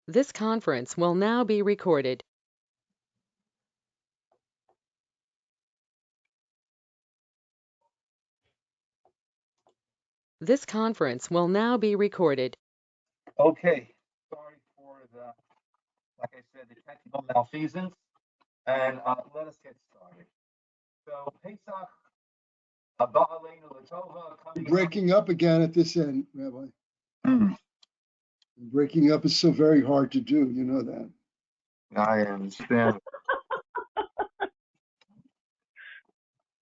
This conference will now be recorded. This conference will now be recorded. Okay, sorry for the, like I said, the technical malfeasance, and let us get started. So Pesach, Haba Aleinu L'Tova, coming Breaking up again at this end, Rabbi. up. Breaking up is so very hard to do, you know that. I understand.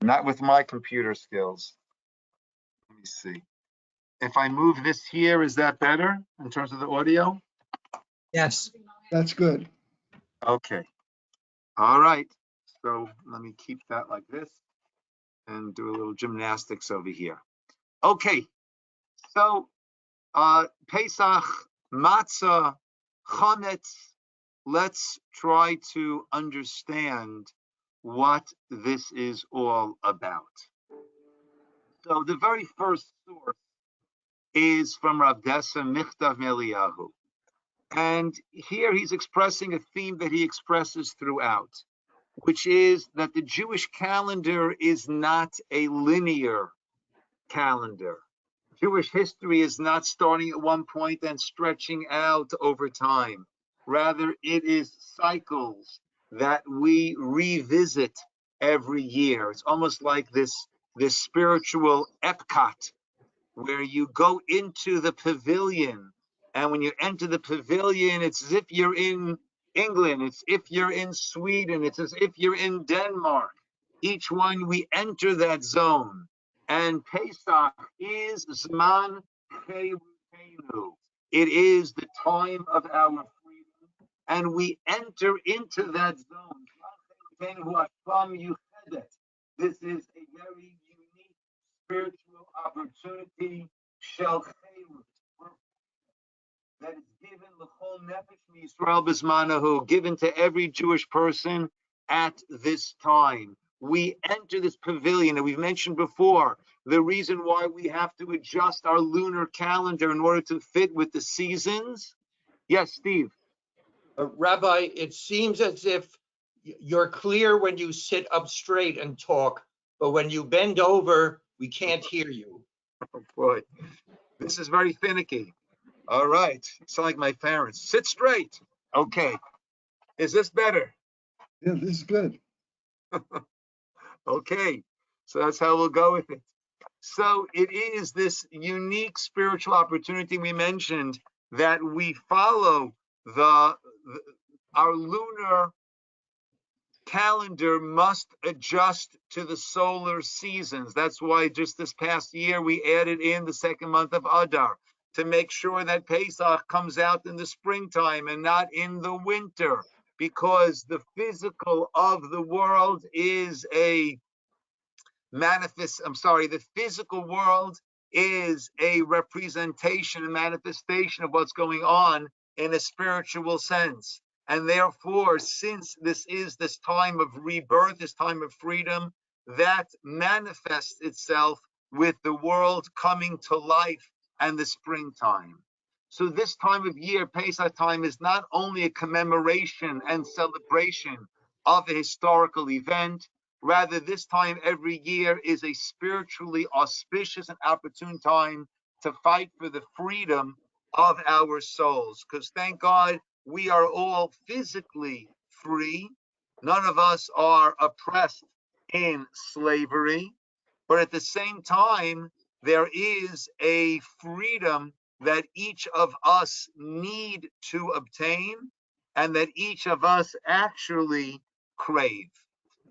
Not with my computer skills. Let me see. If I move this here, is that better in terms of the audio? Yes. That's good. Okay. All right. So let me keep that like this and do a little gymnastics over here. Okay. So Pesach, Matzah, Chametz. Let's try to understand what this is all about. So the very first source is from Rav Dessa Michtav Meliyahu. And here he's expressing a theme that he expresses throughout, which is that the Jewish calendar is not a linear calendar. Jewish history is not starting at one point and stretching out over time. Rather, it is cycles that we revisit every year. It's almost like this spiritual epcot where you go into the pavilion, and when you enter the pavilion, it's as if you're in England, it's if you're in Sweden, it's as if you're in Denmark. Each one, we enter that zone. And Pesach is Zman Chayruteinu. It is the time of our freedom, and we enter into that zone. This is a very unique spiritual opportunity that is given l'chol nefesh Yisroel b'zmanahu, given to every Jewish person at this time. We enter this pavilion, and we've mentioned before the reason why we have to adjust our lunar calendar in order to fit with the seasons. Yes, Steve. Rabbi, it seems as if you're clear when you sit up straight and talk, but when you bend over, we can't hear you. Oh boy, this is very finicky. All right, sound like my parents. Sit straight. Okay, is this better? Yeah, this is good. Okay, so that's how we'll go with it. So it is this unique spiritual opportunity we mentioned that we follow our lunar calendar must adjust to the solar seasons. That's why just this past year we added in the second month of Adar to make sure that Pesach comes out in the springtime and not in the winter, because the physical of the world is the physical world is a representation, a manifestation of what's going on in a spiritual sense. And therefore, since this is this time of rebirth, this time of freedom, that manifests itself with the world coming to life and the springtime. So this time of year, Pesach time, is not only a commemoration and celebration of a historical event. Rather, this time every year is a spiritually auspicious and opportune time to fight for the freedom of our souls. Because thank God, we are all physically free. None of us are oppressed in slavery. But at the same time, there is a freedom that each of us need to obtain and that each of us actually crave.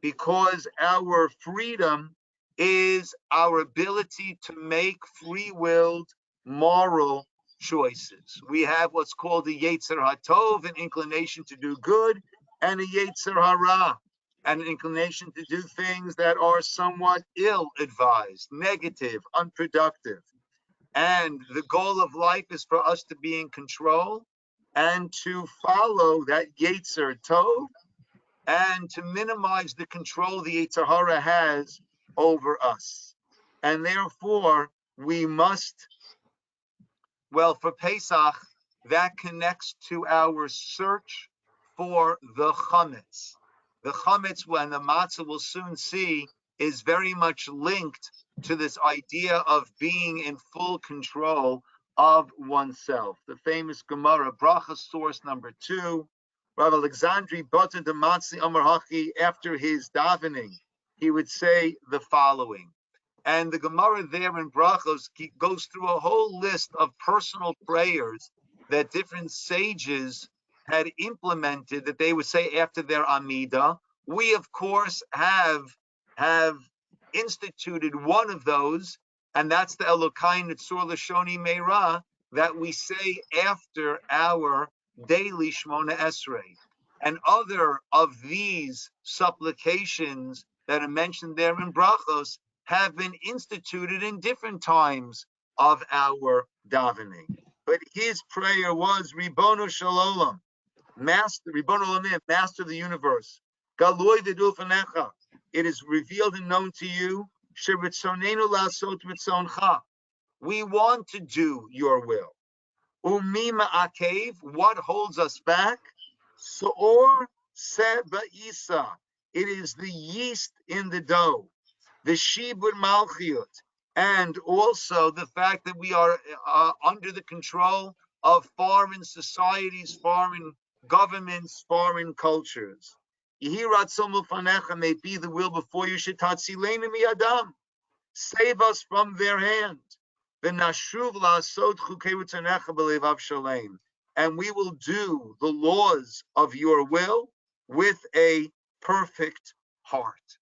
Because our freedom is our ability to make free-willed moral choices. We have what's called a Yetzer HaTov, an inclination to do good, and a Yetzer Hara, and an inclination to do things that are somewhat ill-advised, negative, unproductive. And the goal of life is for us to be in control and to follow that Yetzer Tov and to minimize the control the Yetzer Hara has over us. And therefore, we must, well, for Pesach, that connects to our search for the chametz. The chametz, when the matzah will soon see, is very much linked to this idea of being in full control of oneself. The famous Gemara, Bracha source number 2, Rav Alexandri Batan de Matzi Amar Hachi, after his davening, he would say the following. And the Gemara there in Brachos goes through a whole list of personal prayers that different sages had implemented that they would say after their Amida. We, of course, have instituted one of those, and that's the Elokai Nitzur Lashoni Meira that we say after our daily Shmona Esrei. And other of these supplications that are mentioned there in Brachos have been instituted in different times of our davening. But his prayer was Ribono Shalom, Master, Ribono Olamim, Master of the universe. Galoi v'du fanecha. It is revealed and known to you. Sheritzonenu la'asot ritzoncha. We want to do your will. Umi ma'akev. What holds us back? Soor seba'isa. It is the yeast in the dough. The shibud malchiut, and also the fact that we are under the control of foreign societies, foreign governments, foreign cultures. Yehi ratzon l'fanecha, may be the will before you. Shetatzilenu miyadam, save us from their hand. V'nashuv la'asot chukei ritzonecha b'levav shalem, and we will do the laws of your will with a perfect heart.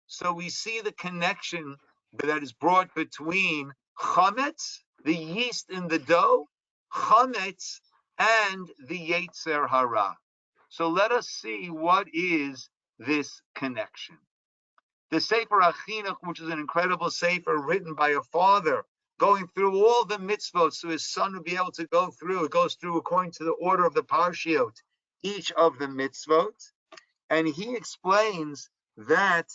So we see the connection that is brought between chametz, the yeast in the dough, chametz, and the yetzer hara. So let us see what is this connection. The Sefer Achinuch, which is an incredible sefer written by a father, going through all the mitzvos so his son would be able to go through. It goes through according to the order of the parshiot, each of the mitzvot, and he explains that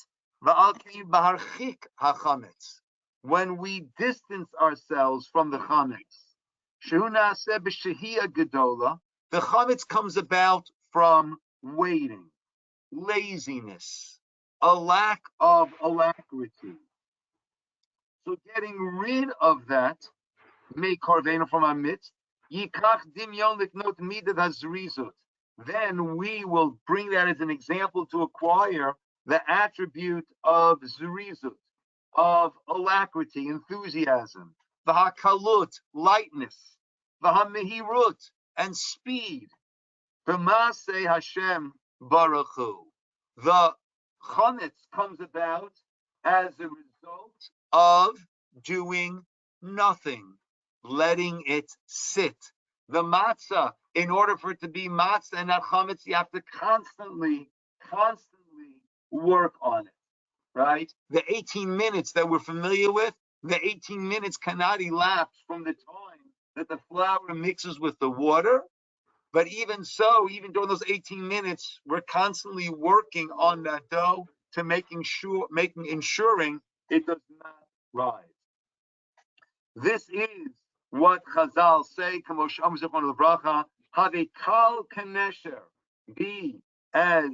when we distance ourselves from the chametz, the chametz comes about from waiting, laziness, a lack of alacrity. So getting rid of that, make korvenu from our midst, then we will bring that as an example to acquire the attribute of zurizut, of alacrity, enthusiasm, v'hakalut, lightness, v'hamehirut, and speed. B'maseh Hashem Baruch Hu. The chametz comes about as a result of doing nothing, letting it sit. The matzah, in order for it to be matzah and not chametz, you have to constantly work on it, right? The 18 minutes that we're familiar with, the 18 minutes cannot elapse from the time that the flour mixes with the water. But even so, even during those 18 minutes, we're constantly working on that dough to ensuring it does not rise. This is what Chazal say, have a kal kanesher, be as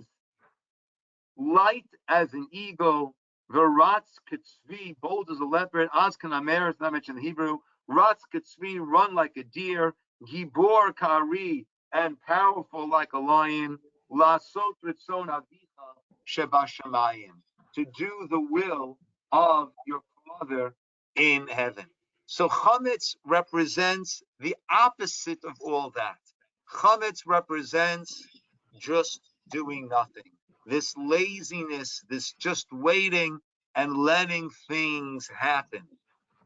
light as an eagle, v'ratz ketzvi, bold as a leopard, askan amer, it's not mentioned in Hebrew, ratz ketzvi, run like a deer, gibor kari, and powerful like a lion, lasot ritzon avicha sheba shamayim, to do the will of your Father in heaven. So chametz represents the opposite of all that. Chametz represents just doing nothing. This laziness, this just waiting and letting things happen.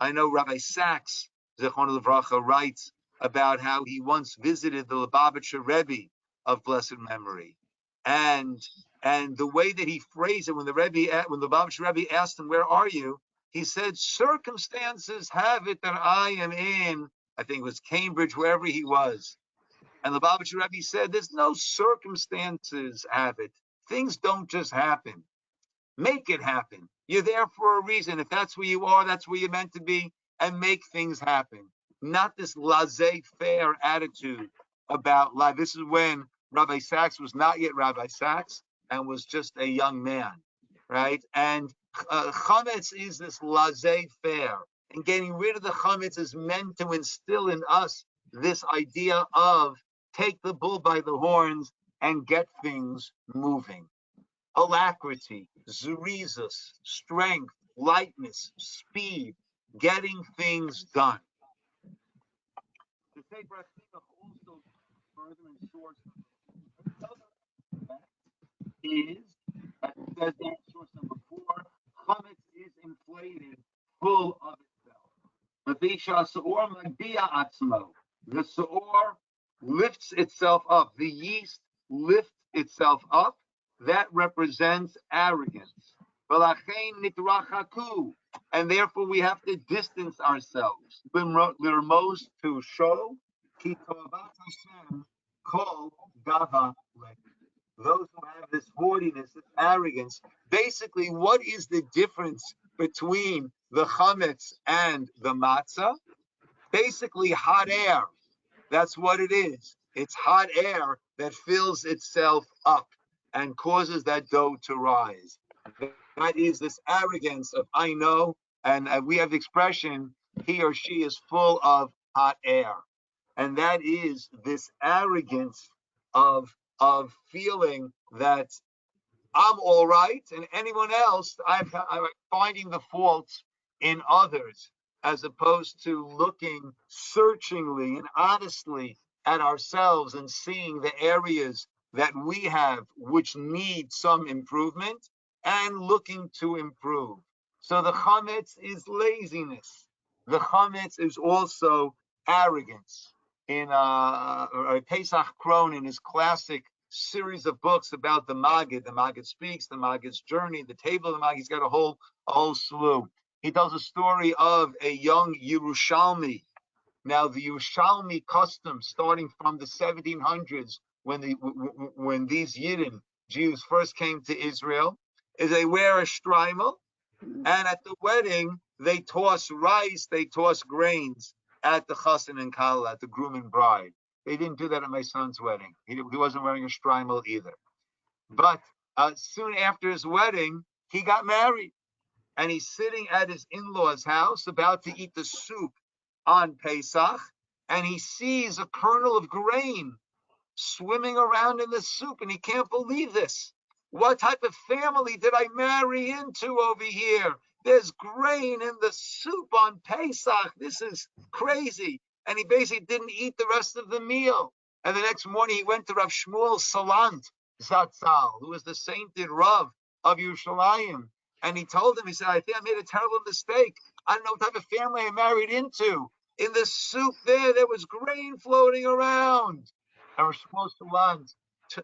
I know Rabbi Sachs, Zechron Livracha, writes about how he once visited the Lubavitcher Rebbe of blessed memory, and the way that he phrased it when the Lubavitcher Rebbe asked him, "Where are you?" He said, "Circumstances have it that I am in," I think it was Cambridge, wherever he was. And the Lubavitcher Rebbe said, "There's no circumstances have it. Things don't just happen. Make it happen. You're there for a reason. If that's where you are, that's where you're meant to be, and make things happen." not this laissez-faire attitude about life. This is when Rabbi Sachs was not yet Rabbi Sachs and was just a young man, right? And chametz is this laissez-faire, and getting rid of the chametz is meant to instill in us this idea of take the bull by the horns and get things moving. Alacrity, zerizus, strength, lightness, speed, getting things done. To take also further and source is, as it says there in source number 4, chametz is inflated, full of itself. The seor lifts itself up. The yeast lifts itself up. That represents arrogance. And therefore we have to distance ourselves. Lirmos to show, ki toavat Hashem kol gava lek. Those who have this haughtiness, this arrogance. Basically, what is the difference between the chametz and the matzah? Basically, hot air. That's what it is. It's hot air that fills itself up and causes that dough to rise. That is this arrogance of I know, and we have the expression, he or she is full of hot air. And that is this arrogance of feeling that I'm all right, and anyone else, I'm finding the faults in others, as opposed to looking searchingly and honestly at ourselves and seeing the areas that we have which need some improvement and looking to improve. So the chametz is laziness. The chametz is also arrogance. In Pesach Kron, in his classic series of books about the Maggid speaks, the Maggid's journey, the table of the Maggid, he's got a whole slew. He tells a story of a young Yerushalmi. Now, the Yerushalmi custom, starting from the 1700s, when these Yidden Jews first came to Israel, is they wear a shtreimel, and at the wedding they toss rice, they toss grains at the chassan and kala, at the groom and bride. They didn't do that at my son's wedding. He wasn't wearing a shtreimel either. But soon after his wedding, he got married. And he's sitting at his in-laws' house about to eat the soup on Pesach. And he sees a kernel of grain swimming around in the soup. And he can't believe this. What type of family did I marry into over here? There's grain in the soup on Pesach. This is crazy. And he basically didn't eat the rest of the meal. And the next morning he went to Rav Shmuel Salant Zatzal, who was the sainted Rav of Yerushalayim. And he told him, he said, I think I made a terrible mistake. I don't know what type of family I married into. In the soup there was grain floating around. And Rav Shmuel Salant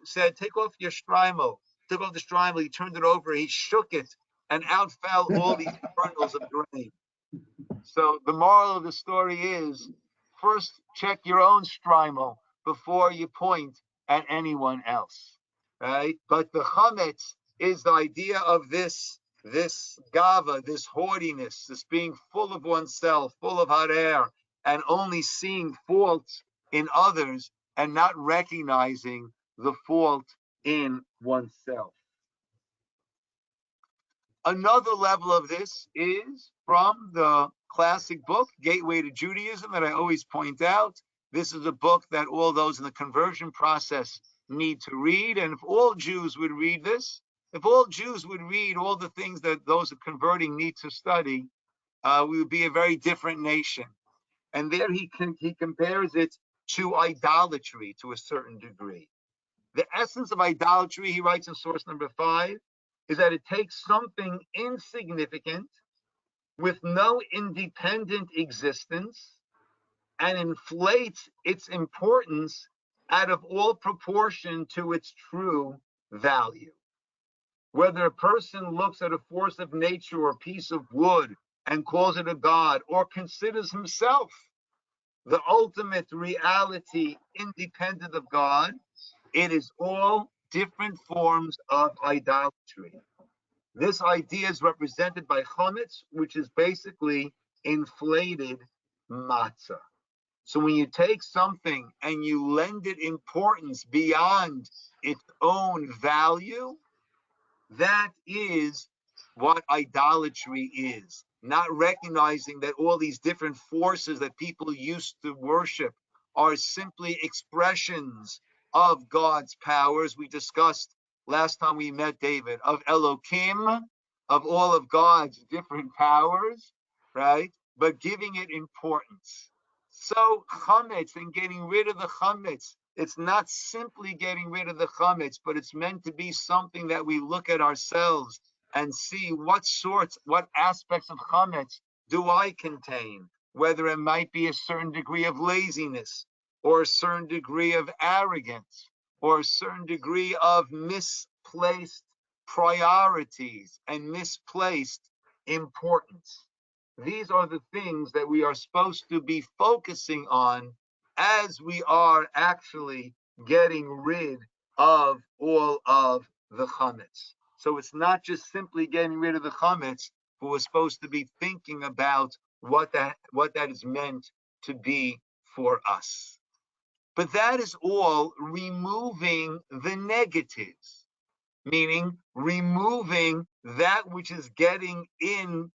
said, take off your shtreimel. Took off the shtreimel, he turned it over, he shook it, and out fell all these kernels of grain. So the moral of the story is, first check your own shtreimel before you point at anyone else, right? But the chametz is the idea of this gava, this haughtiness, this being full of oneself, full of hot air, and only seeing faults in others and not recognizing the fault in oneself. Another level of this is from the classic book, Gateway to Judaism, that I always point out. This is a book that all those in the conversion process need to read. And if all Jews would read this, if all Jews would read all the things that those converting need to study, we would be a very different nation. And there he compares it to idolatry to a certain degree. The essence of idolatry, he writes in source number 5, is that it takes something insignificant with no independent existence and inflates its importance out of all proportion to its true value. Whether a person looks at a force of nature or a piece of wood and calls it a god, or considers himself the ultimate reality independent of God, it is all different forms of idolatry. This idea is represented by chametz, which is basically inflated matzah. So when you take something and you lend it importance beyond its own value, that is what idolatry is. Not recognizing that all these different forces that people used to worship are simply expressions of God's powers. We discussed last time we met, David, of Elohim, of all of God's different powers, right? But giving it importance. So chametz and getting rid of the chametz, it's not simply getting rid of the chametz, but it's meant to be something that we look at ourselves and see what aspects of chametz do I contain, whether it might be a certain degree of laziness or a certain degree of arrogance or a certain degree of misplaced priorities and misplaced importance. These are the things that we are supposed to be focusing on as we are actually getting rid of all of the chametz. So it's not just simply getting rid of the chametz, but we're supposed to be thinking about what that is meant to be for us. But that is all removing the negatives, meaning removing that which is getting in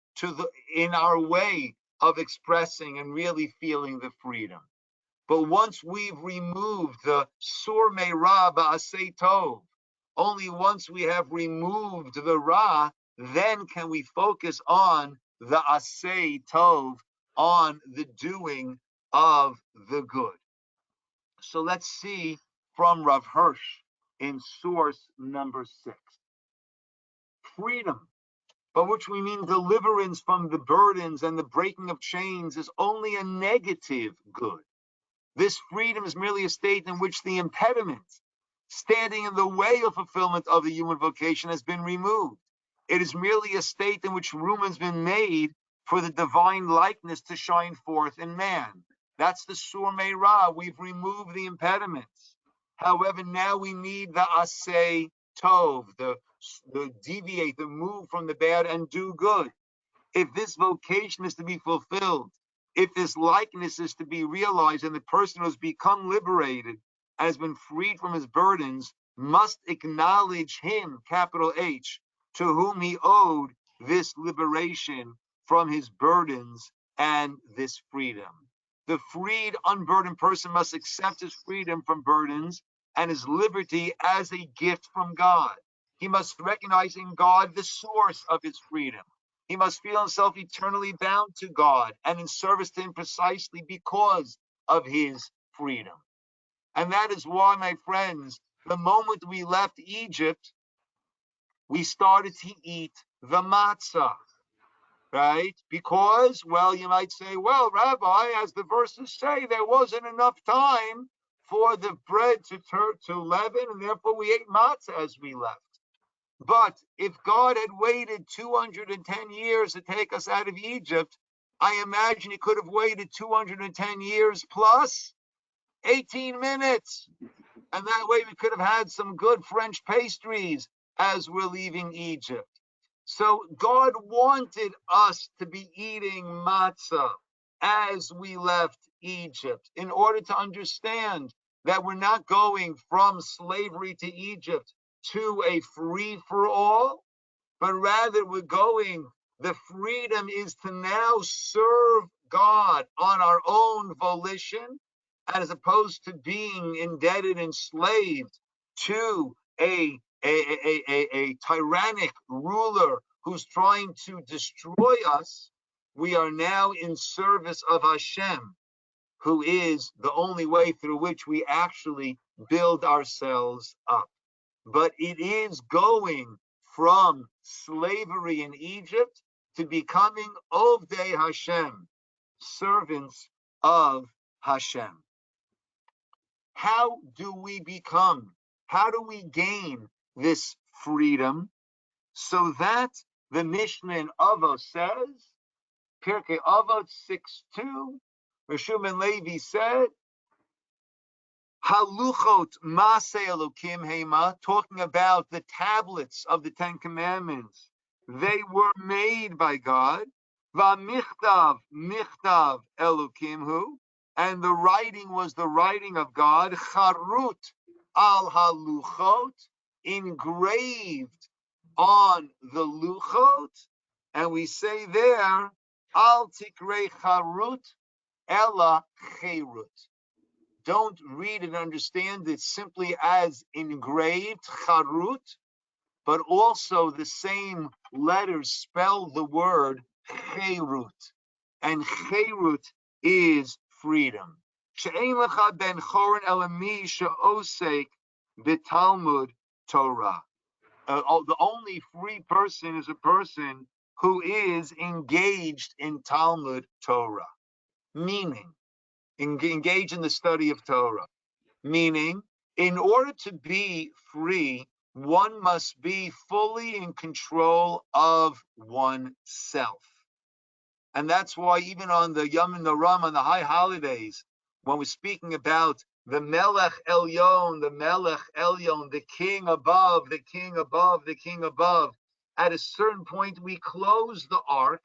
our way of expressing and really feeling the freedom. But once we've removed the sur me ra ba'asei tov, only once we have removed the ra, then can we focus on the asei tov, on the doing of the good. So let's see from Rav Hirsch in source number 6. Freedom, by which we mean deliverance from the burdens and the breaking of chains, is only a negative good. This freedom is merely a state in which the impediment standing in the way of fulfillment of the human vocation has been removed. It is merely a state in which room has been made for the divine likeness to shine forth in man. That's the sur me ra. We've removed the impediments. However, now we need the asay tov, the deviate, the move from the bad and do good. If this vocation is to be fulfilled, if this likeness is to be realized, and the person who has become liberated and has been freed from his burdens must acknowledge him, capital H, to whom he owed this liberation from his burdens and this freedom. The freed, unburdened person must accept his freedom from burdens and his liberty as a gift from God. He must recognize in God the source of his freedom. He must feel himself eternally bound to God and in service to him precisely because of his freedom. And that is why, my friends, the moment we left Egypt, we started to eat the matzah, right? Because, well, you might say, well, Rabbi, as the verses say, there wasn't enough time for the bread to leaven, and therefore we ate matzah as we left. But if God had waited 210 years to take us out of Egypt, I imagine he could have waited 210 years plus 18 minutes. And that way we could have had some good French pastries as we're leaving Egypt. So God wanted us to be eating matzah as we left Egypt in order to understand that we're not going from slavery to Egypt to a free-for-all, but rather the freedom is to now serve God on our own volition, as opposed to being indebted, enslaved to a tyrannic ruler who's trying to destroy us. We are now in service of Hashem, who is the only way through which we actually build ourselves up. But it is going from slavery in Egypt to becoming Ovdei Hashem, servants of Hashem. How do we gain this freedom? So that the Mishnah in Avot says, Pirkei Avot 6:2, Rishum and Levi said, Haluchot Masei Elokim Hema, talking about the tablets of the Ten Commandments. They were made by God. Va'michtav Michtav Elokim Hu, and the writing was the writing of God, charut al haluchot, engraved on the luchot, and we say there, al tikrei charut ella cherut. Don't read and understand it simply as engraved, charut, but also the same letters spell the word cherut, and cherut is freedom. She'ein lecha ben chorin elami she'osek b'talmud Torah. The only free person is a person who is engaged in Talmud Torah, meaning engaged in the study of Torah. Meaning, in order to be free, one must be fully in control of oneself. And that's why even on the Yom Noram, on the high holidays, when we're speaking about the Melech Elyon, the king above, the king above, the king above, at a certain point we close the ark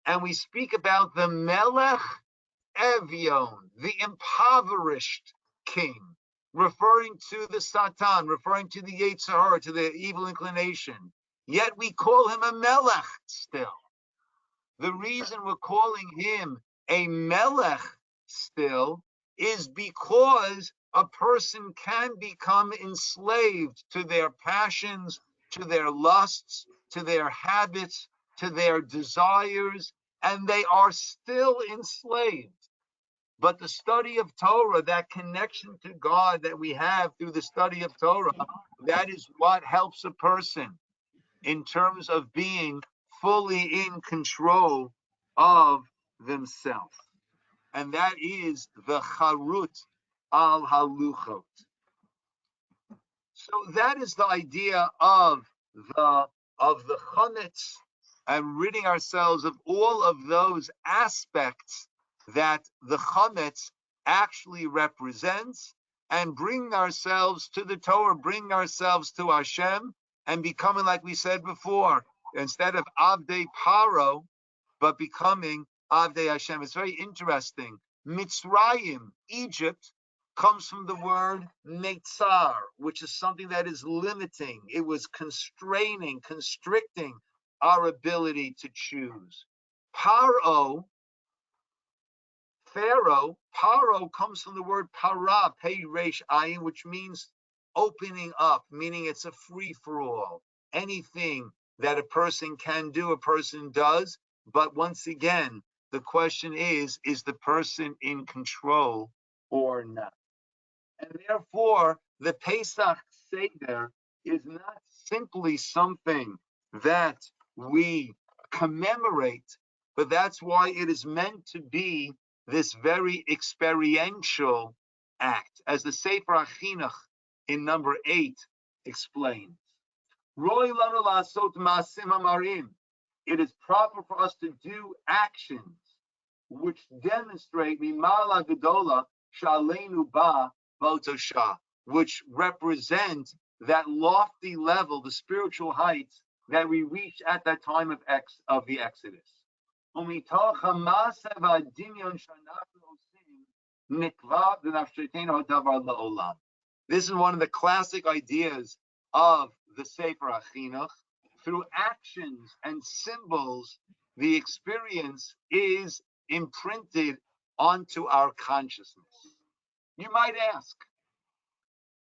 and we speak about the Melech Evyon, the impoverished king, referring to the Satan, referring to the Yetzer Hara, to the evil inclination. Yet we call him a Melech still. The reason we're calling him a Melech still is because a person can become enslaved to their passions, to their lusts, to their habits, to their desires, and they are still enslaved. But the study of Torah, that connection to God that we have through the study of Torah, that is what helps a person in terms of being fully in control of themselves. And that is the charut al haluchot. So that is the idea of the chametz, and ridding ourselves of all of those aspects that the chametz actually represents, and bring ourselves to the Torah, bring ourselves to Hashem, and becoming, like we said before, instead of Avdei Paro, but becoming Avdei Hashem. It's very interesting. Mitzrayim, Egypt, comes from the word netzar, which is something that is limiting. It was constraining, constricting our ability to choose. Paro, Pharaoh, Paro comes from the word para, pei resh ayin, which means opening up, meaning it's a free-for-all. Anything that a person can do, a person does. But once again, the question is the person in control or not? And therefore, the Pesach Seder is not simply something that we commemorate, but that's why it is meant to be this very experiential act, as the Sefer HaChinuch in number 8 explains. It is proper for us to do actions which demonstrate mimala gedola shalenu ba votosha, which represent that lofty level, the spiritual heights that we reach at that time of the Exodus. This is one of the classic ideas of the Sefer HaChinuch. Through actions and symbols, the experience is imprinted onto our consciousness. You might ask,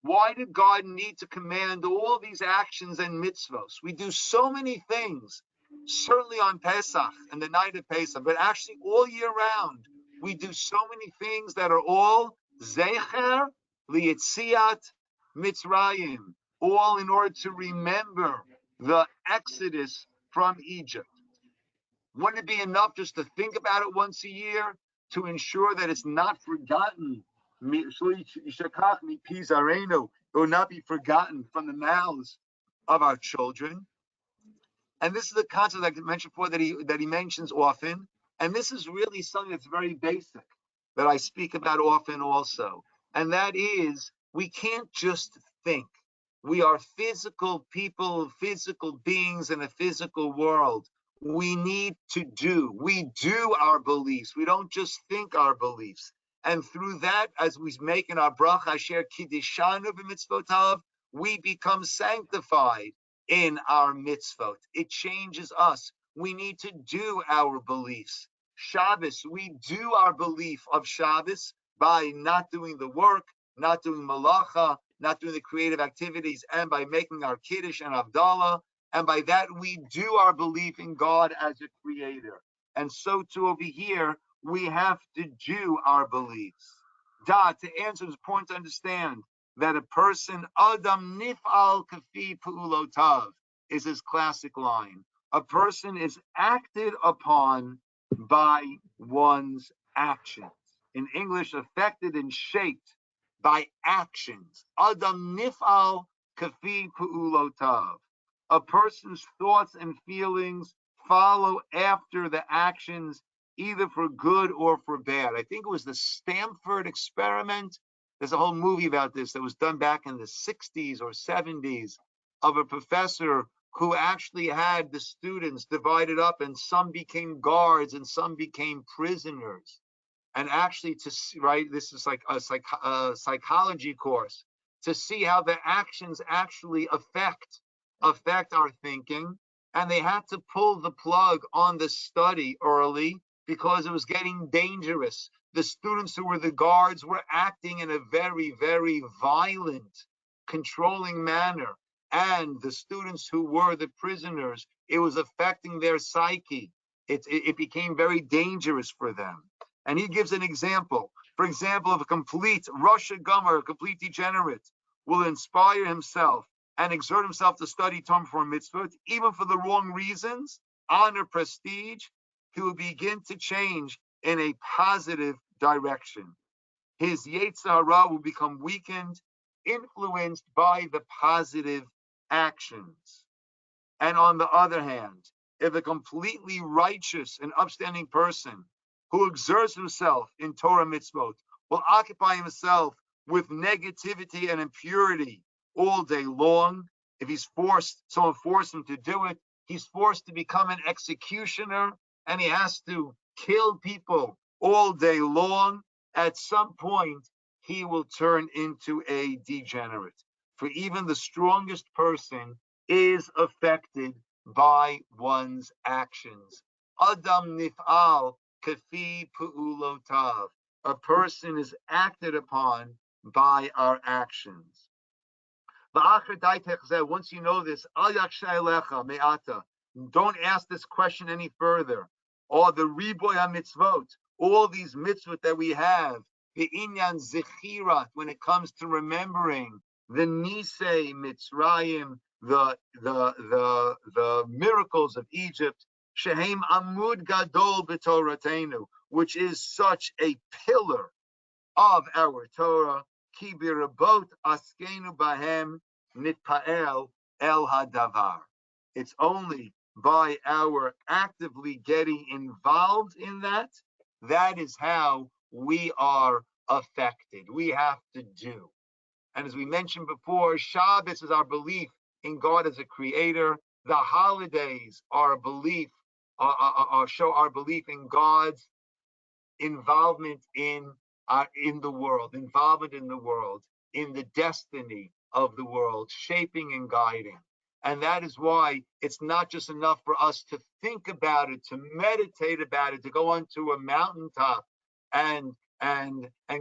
why did God need to command all these actions and mitzvos? We do so many things, certainly on Pesach and the night of Pesach, but actually all year round, we do so many things that are all zecher liyetziat Mitzrayim, all in order to remember the Exodus from Egypt. Wouldn't it be enough just to think about it once a year to ensure that it's not forgotten? It will not be forgotten from the mouths of our children. And this is the concept I mentioned before that he mentions often. And this is really something that's very basic that I speak about often also. And that is, we can't just think. We are physical people, physical beings in a physical world. We need to do. We do our beliefs. We don't just think our beliefs. And through that, as we make in our bracha, asher kiddishanu b'mitzvotav, we become sanctified in our mitzvot. It changes us. We need to do our beliefs. Shabbos, we do our belief of Shabbos by not doing the work, not doing malacha, not doing the creative activities, and by making our kiddush and havdalah. And by that, we do our belief in God as a creator. And so too over here, we have to do our beliefs. To answer this point, to understand that a person, Adam nif'al kafi pu'ulotav, is his classic line. A person is acted upon by one's actions. In English, affected and shaped by actions. Adam nif'al kafi pu'ulotav. A person's thoughts and feelings follow after the actions, either for good or for bad. I think it was the Stanford experiment. There's a whole movie about this that was done back in the 60s or 70s of a professor who actually had the students divided up, and some became guards and some became prisoners. And actually, this is like a psychology course, to see how the actions actually affect our thinking. And they had to pull the plug on the study early because it was getting dangerous. The students who were the guards were acting in a very, very violent, controlling manner. And the students who were the prisoners, it was affecting their psyche. It became very dangerous for them. And he gives an example. For example, of a complete Rosh Gomer, a complete degenerate, will inspire himself and exert himself to study Torah for mitzvot, even for the wrong reasons, honor, prestige, he will begin to change in a positive direction. His Yetzer Hara will become weakened, influenced by the positive actions. And on the other hand, if a completely righteous and upstanding person who exerts himself in Torah mitzvot will occupy himself with negativity and impurity all day long, if someone forced him to do it, he's forced to become an executioner, and he has to kill people all day long. At some point, he will turn into a degenerate. For even the strongest person is affected by one's actions. Adam nif'al kafi pu'ulotav. A person is acted upon by our actions. Once you know this, don't ask this question any further. Or the riboy mitzvot, all these mitzvot that we have, the inyan zechirat, when it comes to remembering the nisei mitzrayim, the miracles of Egypt, shehem amud gadol b'toratenu, which is such a pillar of our Torah. Ki birabot askenu bahem nitpael el hadavar. It's only by our actively getting involved in that is how we are affected. We have to do. And as we mentioned before, Shabbos is our belief in God as a creator. The holidays are a belief, show our belief in God's involvement in the world, in the destiny of the world, shaping and guiding. And that is why it's not just enough for us to think about it, to meditate about it, to go onto a mountaintop and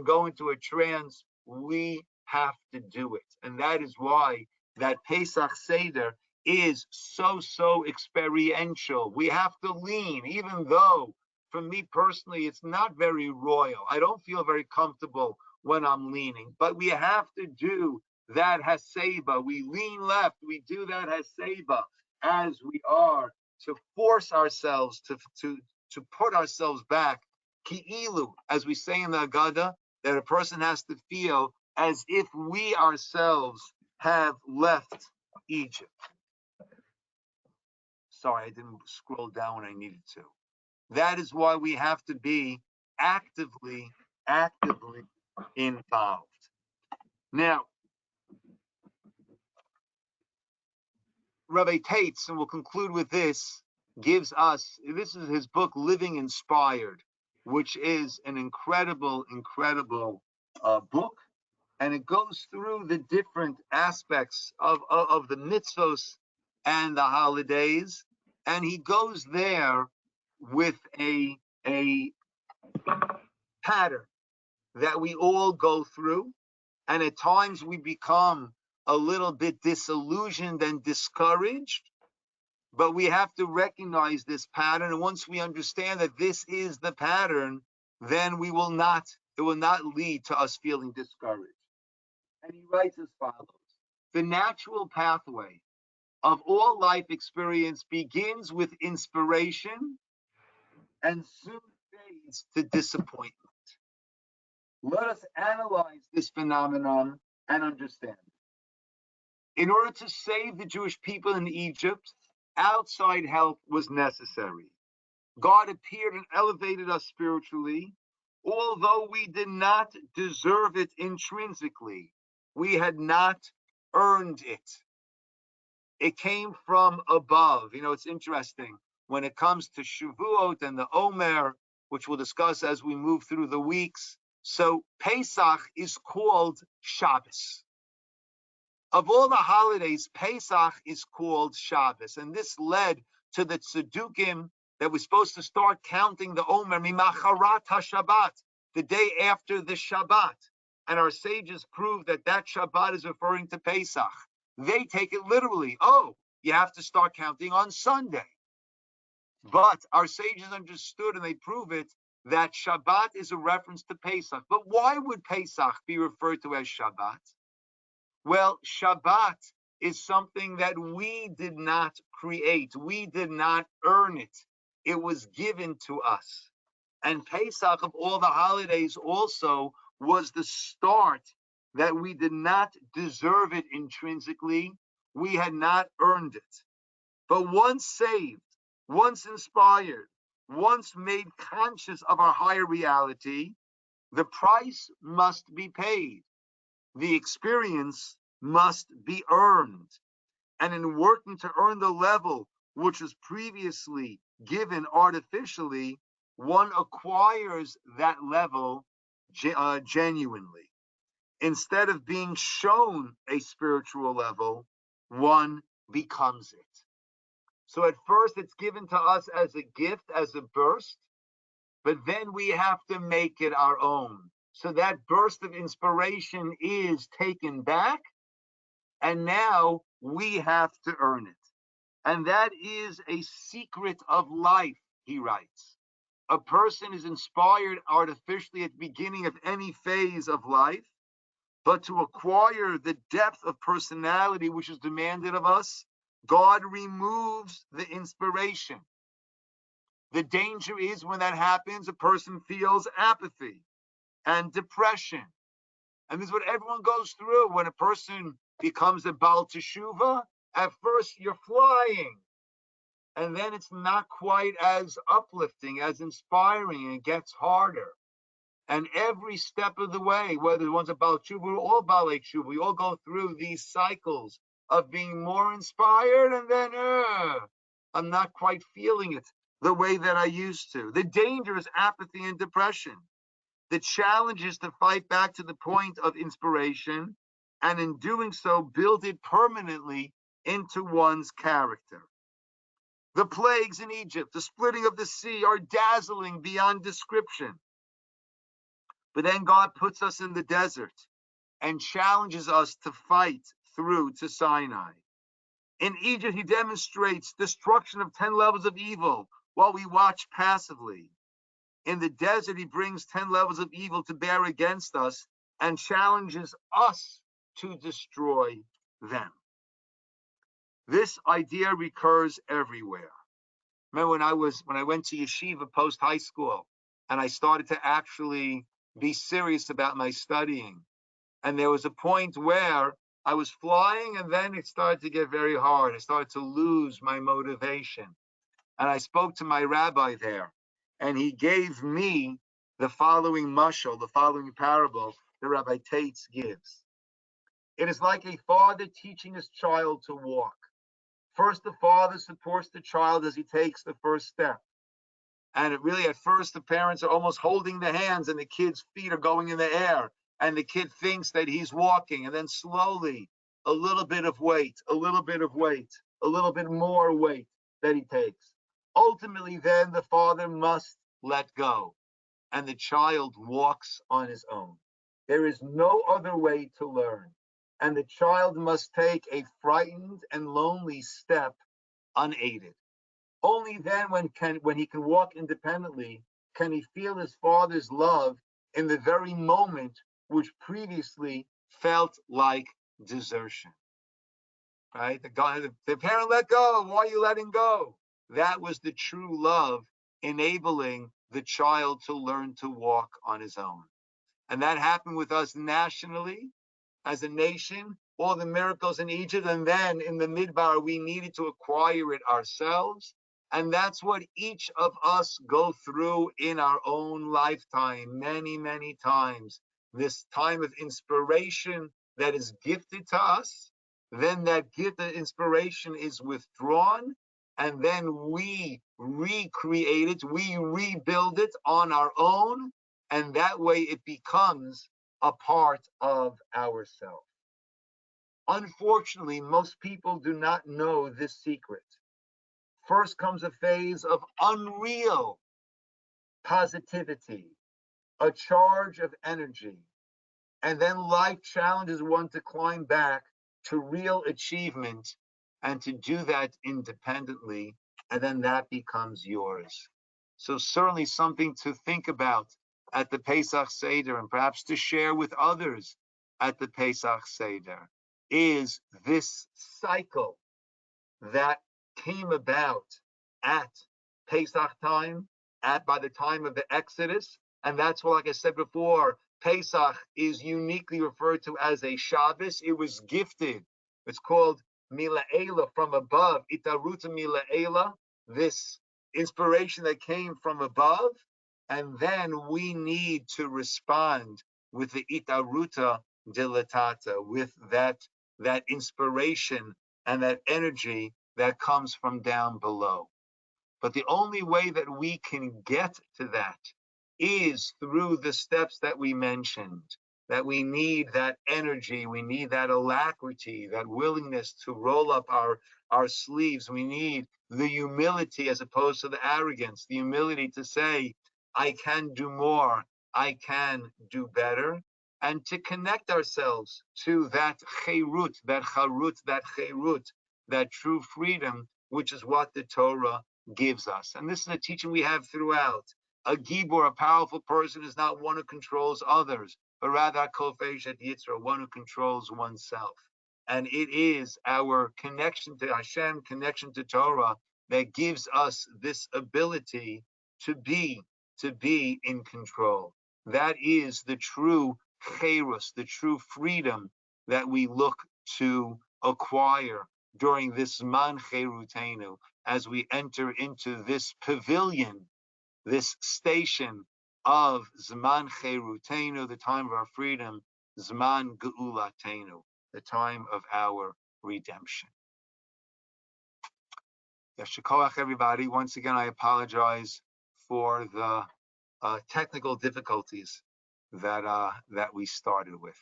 go into a trance. We have to do it. And that is why that Pesach Seder is so experiential. We have to lean, even though for me personally, it's not very royal. I don't feel very comfortable when I'm leaning, but we have to do that haseba. We lean left, we do that haseba as we are to force ourselves to put ourselves back. Ki'ilu, as we say in the Agada, that a person has to feel as if we ourselves have left Egypt. Sorry, I didn't scroll down when I needed to. That is why we have to be actively involved. Now, Rabbi Taitz, and we'll conclude with this, gives us, this is his book, Living Inspired. which is an incredible, incredible book. And it goes through the different aspects of the mitzvos and the holidays. And he goes there with a pattern that we all go through. And at times we become a little bit disillusioned and discouraged. But we have to recognize this pattern. And once we understand that this is the pattern, then it will not lead to us feeling discouraged. And he writes as follows: the natural pathway of all life experience begins with inspiration and soon fades to disappointment. Let us analyze this phenomenon and understand it. In order to save the Jewish people in Egypt, outside help was necessary. God appeared and elevated us spiritually, although we did not deserve it intrinsically. We had not earned it. It came from above. It's interesting when it comes to Shavuot and the Omer, which we'll discuss as we move through the weeks. So Pesach is called Shabbos. Of all the holidays, Pesach is called Shabbos. And this led to the Tzedukim that we're supposed to start counting the Omer, Mimacharat HaShabbat, the day after the Shabbat. And our sages prove that Shabbat is referring to Pesach. They take it literally. Oh, you have to start counting on Sunday. But our sages understood, and they prove it, that Shabbat is a reference to Pesach. But why would Pesach be referred to as Shabbat? Well, Shabbat is something that we did not create. We did not earn it. It was given to us. And Pesach, of all the holidays, also was the start that we did not deserve it intrinsically. We had not earned it. But once saved, once inspired, once made conscious of our higher reality, the price must be paid. The experience must be earned. And in working to earn the level which was previously given artificially, one acquires that level genuinely. Instead of being shown a spiritual level, one becomes it. So at first it's given to us as a gift, as a burst, but then we have to make it our own. So that burst of inspiration is taken back, and now we have to earn it. And that is a secret of life, he writes. A person is inspired artificially at the beginning of any phase of life, but to acquire the depth of personality which is demanded of us, God removes the inspiration. The danger is when that happens, a person feels apathy and depression. And this is what everyone goes through. When a person becomes a Baal Teshuvah, at first you're flying. And then it's not quite as uplifting, as inspiring, and it gets harder. And every step of the way, whether the one's a Baal Teshuvah or Baalei Teshuvah, we all go through these cycles of being more inspired, and then I'm not quite feeling it the way that I used to. The danger is apathy and depression. The challenge is to fight back to the point of inspiration, and in doing so, build it permanently into one's character. The plagues in Egypt, the splitting of the sea, are dazzling beyond description. But then God puts us in the desert and challenges us to fight through to Sinai. In Egypt, he demonstrates destruction of 10 levels of evil while we watch passively. In the desert, he brings 10 levels of evil to bear against us and challenges us to destroy them. This idea recurs everywhere. Remember when I went to yeshiva post high school and I started to actually be serious about my studying. And there was a point where I was flying, and then it started to get very hard. I started to lose my motivation. And I spoke to my rabbi there, and he gave me the following mashal, the following parable that Rabbi Tates gives. It is like a father teaching his child to walk. First, the father supports the child as he takes the first step. And it really, at first, the parents are almost holding the hands and the kid's feet are going in the air. And the kid thinks that he's walking. And then slowly, a little bit of weight, a little bit of weight, a little bit more weight that he takes. Ultimately, then the father must let go. And the child walks on his own. There is no other way to learn. And the child must take a frightened and lonely step unaided. Only then, when he can walk independently, can he feel his father's love in the very moment which previously felt like desertion. Right? The parent let go. Why are you letting go? That was the true love enabling the child to learn to walk on his own. And that happened with us nationally, as a nation, all the miracles in Egypt, and then in the Midbar, we needed to acquire it ourselves. And that's what each of us go through in our own lifetime, many, many times. This time of inspiration that is gifted to us, then that gift of inspiration is withdrawn, and then we recreate it, we rebuild it on our own, and that way it becomes a part of ourselves. Unfortunately, most people do not know this secret. First comes a phase of unreal positivity, a charge of energy, and then life challenges one to climb back to real achievement and to do that independently, and then that becomes yours. So certainly something to think about at the Pesach Seder, and perhaps to share with others at the Pesach Seder, is this cycle that came about at Pesach time, by the time of the Exodus. And that's why, like I said before, Pesach is uniquely referred to as a Shabbos. It was gifted. It's called Mila'ela, from above. Itaruta Mila'ela, this inspiration that came from above. And then we need to respond with the Itaruta Dilatata, with that inspiration and that energy that comes from down below. But the only way that we can get to that is through the steps that we mentioned, that we need that energy, we need that alacrity, that willingness to roll up our sleeves. We need the humility as opposed to the arrogance, the humility to say, I can do more, I can do better, and to connect ourselves to that cherut, that true freedom, which is what the Torah gives us. And this is a teaching we have throughout. A gibor, a powerful person, is not one who controls others, but rather a kofeshet Yisroel, one who controls oneself. And it is our connection to Hashem, connection to Torah, that gives us this ability to be in control. That is the true cherus, the true freedom that we look to acquire during this Zman Cherutenu, as we enter into this pavilion, this station of Zman Cherutenu, the time of our freedom, Zman Geulatenu, the time of our redemption. Yasher koach, everybody. Once again, I apologize for the technical difficulties that we started with.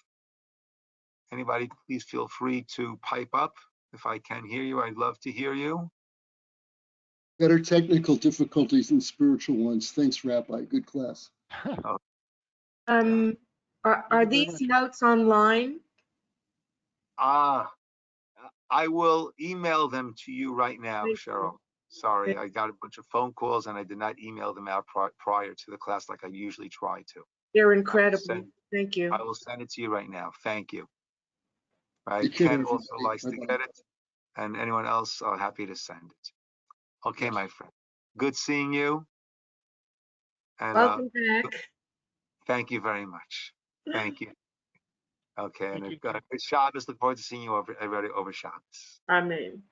Anybody, please feel free to pipe up. If I can hear you, I'd love to hear you. Better technical difficulties than spiritual ones. Thanks, Rabbi. Good class. Are these notes online? I will email them to you right now, Thank Cheryl. you. Sorry, I got a bunch of phone calls and I did not email them out prior to the class like I usually try to. They're incredible. Thank you. I will send it to you right now. Thank you. Right, Take care, Ken everybody. also likes to Bye-bye. get it, and anyone else are happy to send it. Okay, Yes. my friend. Good seeing you. And Welcome back. thank you very much. Thank you. Okay, and good Shabbos. Look forward to seeing you over Shabbos. Amen.